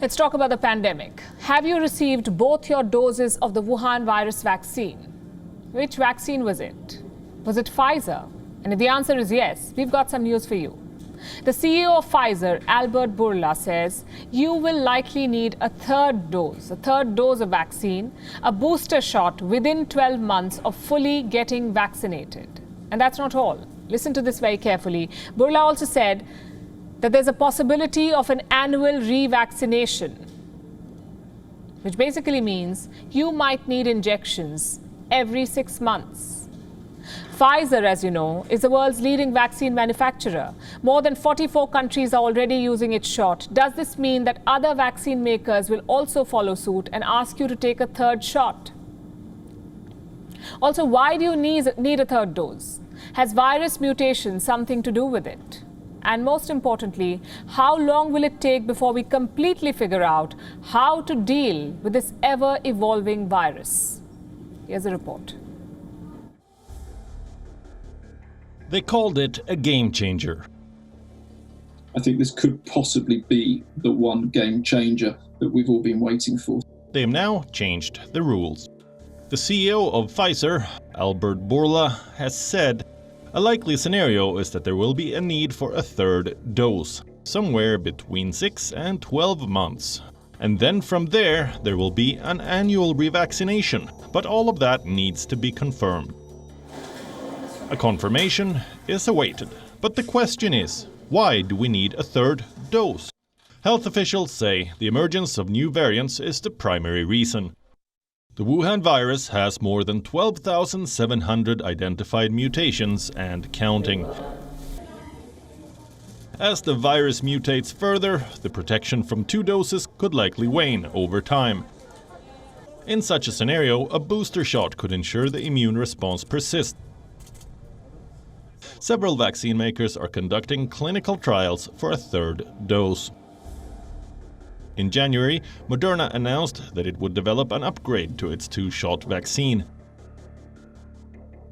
Let's talk about the pandemic. Have you received both your doses of the Wuhan virus vaccine? Which vaccine was it? Was it Pfizer? And if the answer is yes, we've got some news for you. The CEO of Pfizer, Albert Bourla, says you will likely need a third dose of vaccine, a booster shot within 12 months of fully getting vaccinated. And that's not all. Listen to this very carefully. Bourla also said that there's a possibility of an annual revaccination, which basically means you might need injections every 6 months. Pfizer, as you know, is the world's leading vaccine manufacturer. More than 44 countries are already using its shot. Does this mean that other vaccine makers will also follow suit and ask you to take a third shot? Also, why do you need a third dose? Has virus mutation something to do with it? And most importantly, how long will it take before we completely figure out how to deal with this ever-evolving virus? Here's a report. They called it a game changer. I think this could possibly be the one game changer that we've all been waiting for. They have now changed the rules. The CEO of Pfizer, Albert Bourla, has said a likely scenario is that there will be a need for a third dose, somewhere between 6 and 12 months. And then from there will be an annual revaccination, but all of that needs to be confirmed. A confirmation is awaited, but the question is, why do we need a third dose? Health officials say the emergence of new variants is the primary reason. The Wuhan virus has more than 12,700 identified mutations and counting. As the virus mutates further, the protection from 2 doses could likely wane over time. In such a scenario, a booster shot could ensure the immune response persists. Several vaccine makers are conducting clinical trials for a third dose. In January, Moderna announced that it would develop an upgrade to its 2-shot vaccine.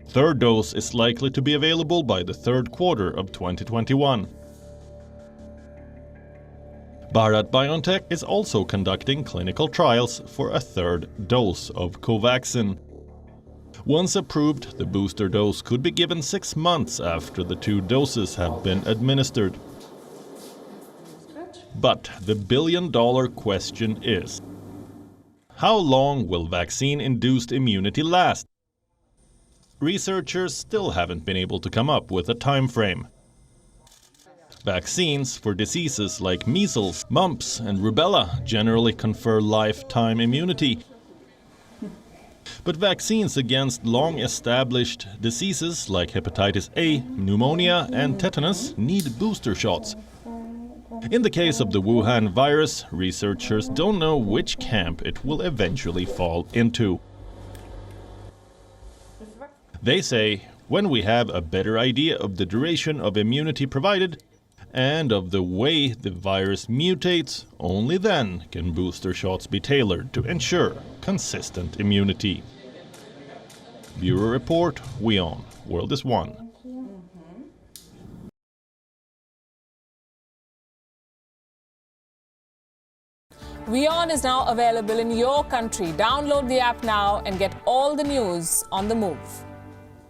Third dose is likely to be available by the third quarter of 2021. BioNTech is also conducting clinical trials for a third dose of Covaxin. Once approved, the booster dose could be given 6 months after the 2 doses have been administered. But the billion-dollar question is, how long will vaccine-induced immunity last? Researchers still haven't been able to come up with a time frame. Vaccines for diseases like measles, mumps, and rubella generally confer lifetime immunity. But vaccines against long-established diseases like hepatitis-A, pneumonia, and tetanus need booster shots. In the case of the Wuhan virus, researchers don't know which camp it will eventually fall into. They say, when we have a better idea of the duration of immunity provided and of the way the virus mutates, only then can booster shots be tailored to ensure consistent immunity. Bureau Report, WION, World is One. WION is now available in your country. Download the app now and get all the news on the move.